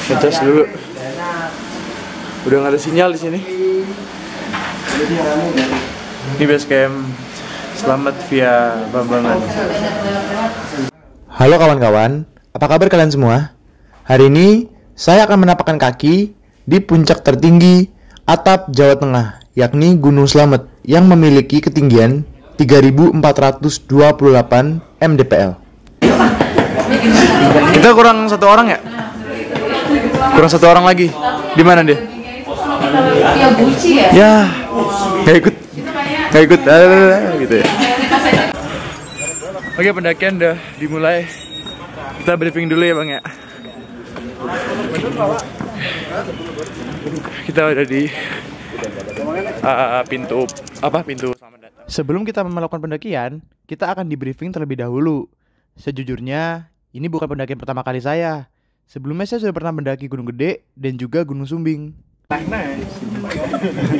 Ngecas dulu. Udah nggak ada sinyal di sini. Ini base camp Selamat via Bambangan. Halo kawan-kawan, apa kabar kalian semua? Hari ini saya akan menapakkan kaki di puncak tertinggi atap Jawa Tengah, yakni Gunung Slamet yang memiliki ketinggian 3.428 mdpl. Kita kurang satu orang ya? Kurang satu orang lagi. Di mana dia? Ya buci ya? Ya, nggak ikut gitu ya. Oke, pendakian udah dimulai. Kita briefing dulu ya bang ya. Kita udah di pintu selamat datang. Sebelum kita melakukan pendakian, kita akan di briefing terlebih dahulu. Sejujurnya, ini bukan pendakian pertama kali saya. Sebelumnya saya sudah pernah mendaki Gunung Gede dan juga Gunung Sumbing.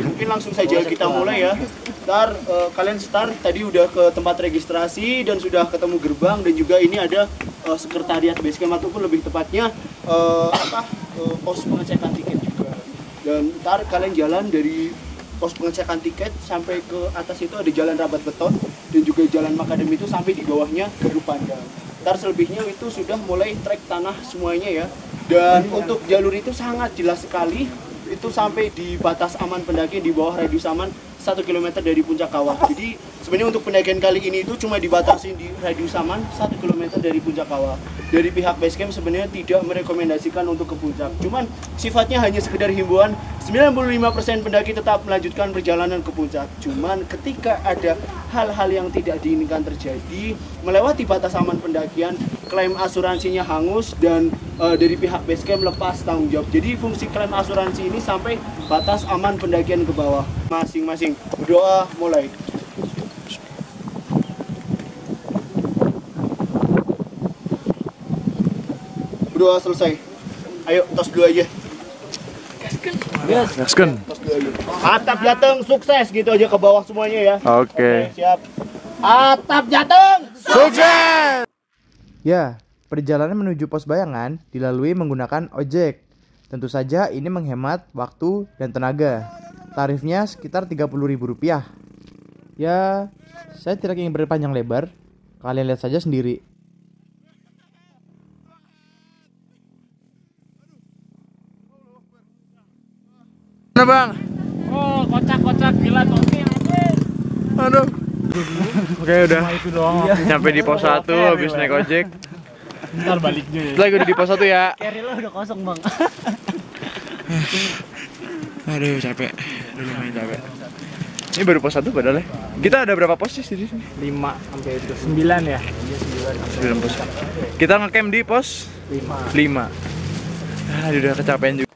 Mungkin langsung saja kita mulai ya. Ntar kalian start tadi udah ke tempat registrasi dan sudah ketemu gerbang, dan juga ini ada sekretariat basecamp ataupun lebih tepatnya pos pengecekan tiket juga. Dan ntar kalian jalan dari pos pengecekan tiket sampai ke atas itu ada jalan rabat beton dan juga jalan makadam itu sampai di bawahnya baru pandang. Ntar selebihnya itu sudah mulai trek tanah semuanya ya. Dan untuk jalur itu sangat jelas sekali. Itu sampai di batas aman pendaki di bawah radius aman 1 km dari puncak kawah. Jadi sebenarnya untuk pendakian kali ini itu cuma dibatasi di radius aman 1 km dari puncak kawah. Dari pihak basecamp sebenarnya tidak merekomendasikan untuk ke puncak. Cuman sifatnya hanya sekedar himbauan, 95% pendaki tetap melanjutkan perjalanan ke puncak. Cuman ketika ada hal-hal yang tidak diinginkan terjadi, melewati batas aman pendakian, klaim asuransinya hangus dan dari pihak basecamp lepas tanggung jawab. Jadi fungsi klaim asuransi ini sampai batas aman pendakian ke bawah. Masing-masing berdoa mulai. Berdoa selesai. Ayo tos dulu aja. Gaskan. Atap jateng sukses gitu aja ke bawah semuanya ya. Oke. Siap. Atap jateng Sukses. Ya, perjalanan menuju pos bayangan dilalui menggunakan ojek. Tentu saja ini menghemat waktu dan tenaga. Tarifnya sekitar Rp30.000. Ya, saya tidak ingin berpanjang lebar. Kalian lihat saja sendiri. Mana bang? Oh, kocak-kocak gila topi anjing. Aduh. Oke udah. Itu doang. Nyampe di pos 1 habis naik ojek. Ntar baliknya ya. Lagi udah di pos 1 ya. Carry lo udah kosong, Bang. Aduh capek. Aduh lumayan capek. Ini baru pos 1 padahal ya. Kita ada berapa pos sih di sini? 5 sampai itu 9 ya. 9 pos. Kita ngecamp di pos 5. Udah kecapean juga.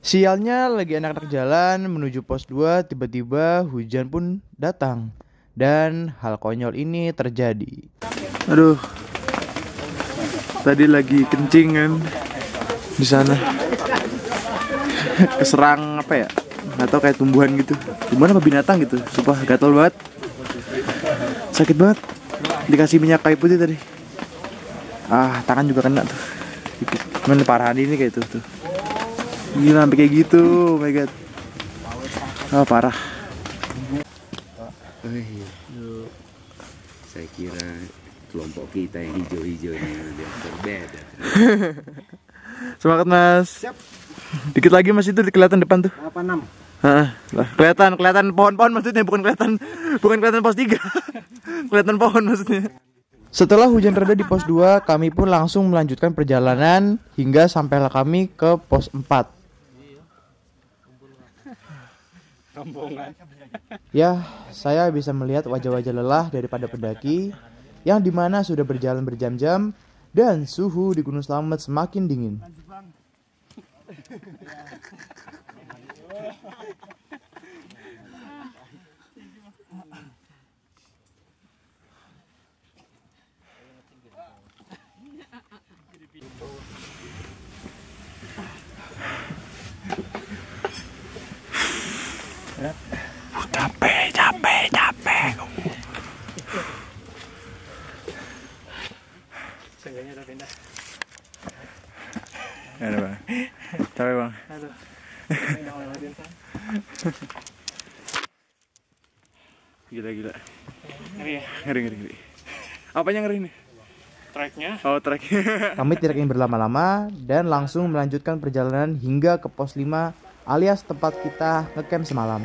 Sialnya lagi enak-enak jalan menuju pos 2, tiba-tiba hujan pun datang. Dan hal konyol ini terjadi. Aduh. Tadi lagi kencing kan di sana. Keserang apa ya? Nggak tahu, kayak tumbuhan gitu. Tumbuhan apa binatang gitu. Sumpah gatel banget. Sakit banget. Dikasih minyak kayu putih tadi. Tangan juga kena tuh. Cuman parahan ini kayak tuh. Gila sampai kayak gitu. Oh my god. Parah. Saya kira kelompok kita yang hijau-hijaunya udah berbeda. Semangat mas. Siap. Dikit lagi mas, itu kelihatan depan tuh. 86. Kelihatan pohon-pohon maksudnya, bukan kelihatan pos 3. Kelihatan pohon maksudnya. Setelah hujan reda di pos 2, kami pun langsung melanjutkan perjalanan hingga sampailah kami ke pos 4. Ya, saya bisa melihat wajah-wajah lelah daripada pendaki yang dimana sudah berjalan berjam-jam dan suhu di Gunung Slamet semakin dingin. Capek. Seenggaknya udah pindah. Ada bang. Capek bang. Gila. Ngeri ya? Ngeri. Apanya ngeri nih? Tracknya. Oh, trek. Kami tidak ingin berlama-lama dan langsung melanjutkan perjalanan hingga ke pos 5 alias tempat kita ngecamp semalam.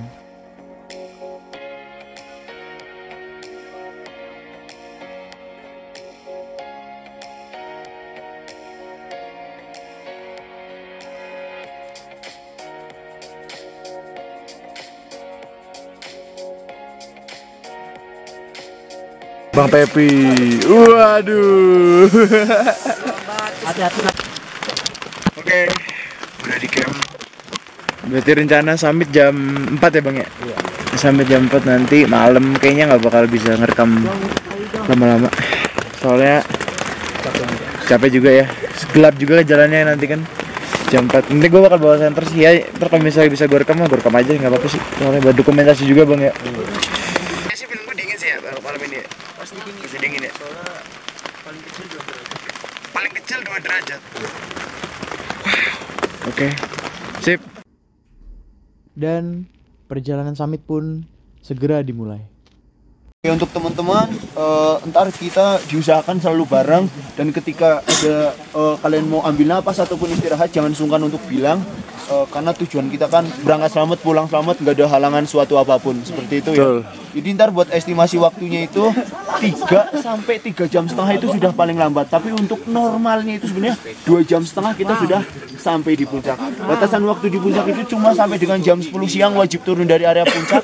Bang Pepi. Waduh. Oke. Udah di camp. Berarti rencana summit jam 4 ya Bang ya? Iya. Summit jam 4 nanti malam kayaknya nggak bakal bisa ngerekam lama-lama. Soalnya capek juga ya. Gelap juga jalannya nanti kan. Jam 4. Nanti gue bakal bawa senter sih ya. Ntar kalau misalnya bisa gue rekam aja nggak apa-apa sih. Soalnya buat dokumentasi juga Bang ya. Sih film gue dingin sih ya malam ini ya. Masih dingin ya. Soalnya paling kecil 2 derajat. Oke. Sip. Dan perjalanan summit pun segera dimulai. Oke, untuk teman-teman, ntar kita diusahakan selalu bareng, dan ketika ada kalian mau ambil napas ataupun istirahat jangan sungkan untuk bilang, karena tujuan kita kan berangkat selamat, pulang selamat, nggak ada halangan suatu apapun, seperti itu ya. Jadi ntar buat estimasi waktunya itu 3 sampai 3 jam setengah itu sudah paling lambat, tapi untuk normalnya itu sebenarnya 2 jam setengah kita sudah sampai di puncak. Batasan waktu di puncak itu cuma sampai dengan jam 10 siang wajib turun dari area puncak.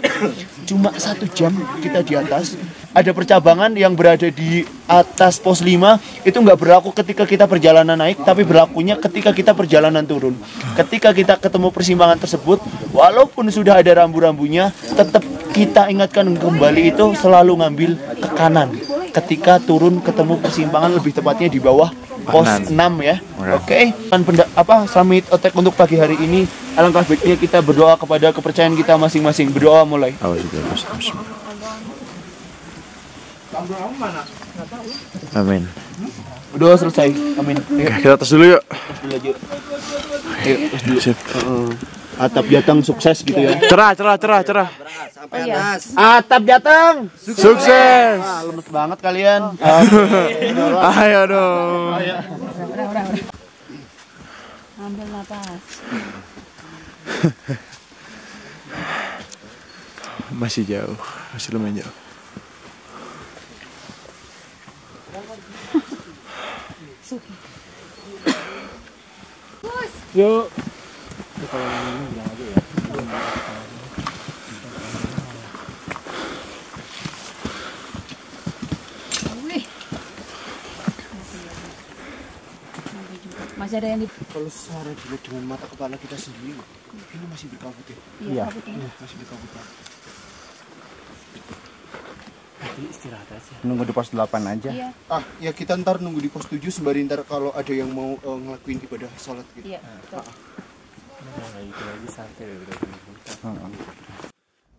Cuma 1 jam kita di atas. Ada percabangan yang berada di atas pos 5 itu nggak berlaku ketika kita perjalanan naik, tapi berlakunya ketika kita perjalanan turun. Ketika kita ketemu persimpangan tersebut, walaupun sudah ada rambu-rambunya, tetap kita ingatkan kembali itu selalu ngambil ke kanan. Ketika turun ketemu persimpangan, lebih tepatnya di bawah pos 6 ya. Oke. Dan summit attack untuk pagi hari ini, alangkah baiknya kita berdoa kepada kepercayaan kita masing-masing. Berdoa mulai. Amin. Berdoa selesai. Amin. Oke, kita tes dulu yuk. Ayo, tes dulu. Atap jateng sukses gitu ya. Cerah. Atap jateng Sukses. Wah, lemes banget kalian. Ayo dong. Ambil napas. Masih jauh, masih lumayan jauh. Yuk. Masih ada yang di Kalau secara dilihat dengan mata kepala kita sendiri, ini masih berkabut ya. iya. Masih berkabut. Istirahat aja. Nunggu di pos 8 aja. Iya. Ya kita ntar nunggu di pos 7 sembari ntar kalau ada yang mau ngelakuin ibadah sholat gitu. Iya.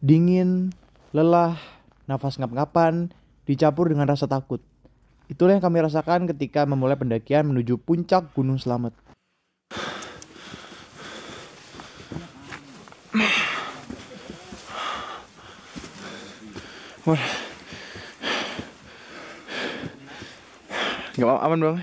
Dingin, lelah, nafas ngap-ngapan, dicampur dengan rasa takut. Itulah yang kami rasakan ketika memulai pendakian menuju puncak Gunung Slamet. Gak apa aman Bang.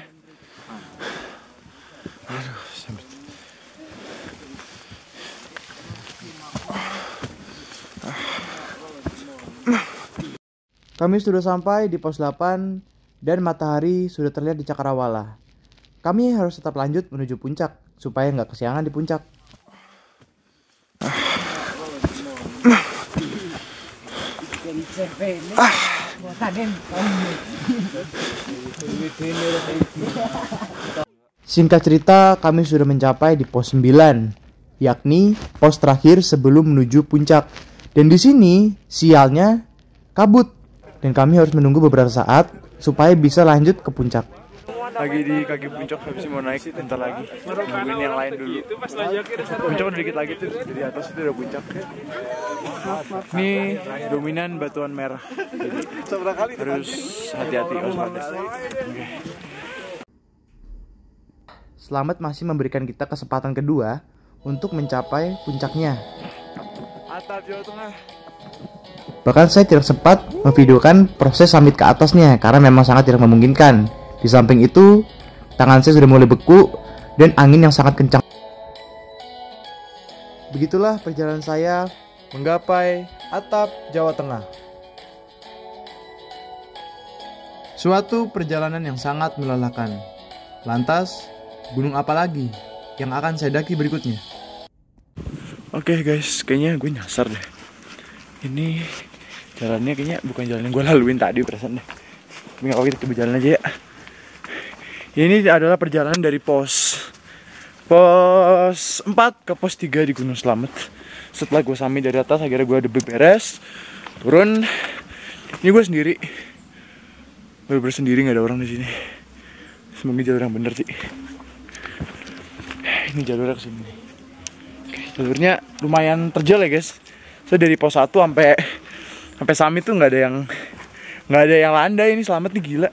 Kami sudah sampai di pos 8 dan matahari sudah terlihat di cakrawala. Kami harus tetap lanjut menuju puncak supaya nggak kesiangan di puncak. Singkat cerita, kami sudah mencapai di pos 9, yakni pos terakhir sebelum menuju puncak. Dan di sini sialnya kabut dan kami harus menunggu beberapa saat supaya bisa lanjut ke puncak. Lagi di kaki puncak, habis mau naik bentar lagi. Nungguin yang lain dulu. Puncak udah dikit lagi tuh, dari atas itu udah puncak. Ini dominan batuan merah. Jadi, harus hati-hati, waspada. Slamet masih memberikan kita kesempatan kedua untuk mencapai puncaknya. Atap Jawa Tengah. Bahkan saya tidak sempat memvideokan proses summit ke atasnya karena memang sangat tidak memungkinkan. Di samping itu, tangan saya sudah mulai beku dan angin yang sangat kencang. Begitulah perjalanan saya menggapai atap Jawa Tengah. Suatu perjalanan yang sangat melelahkan. Lantas, gunung apa lagi yang akan saya daki berikutnya? Oke guys, kayaknya gue nyasar deh. Ini jalannya kayaknya bukan jalan yang gue laluin tadi perasaan deh. Tapi gak apa-apa, kita coba jalan aja ya. Ini adalah perjalanan dari pos 4 ke pos 3 di Gunung Slamet. Setelah gue summit dari atas, akhirnya gue udah beres, turun. Ini gue sendiri, bener-bener sendiri, gak ada orang di sini. Semoga jalur yang bener sih. Ini jalurnya kesini. Oke, jalurnya lumayan terjal ya guys. So dari pos 1 sampai summit tuh nggak ada yang landai. Ini Slamet nih gila.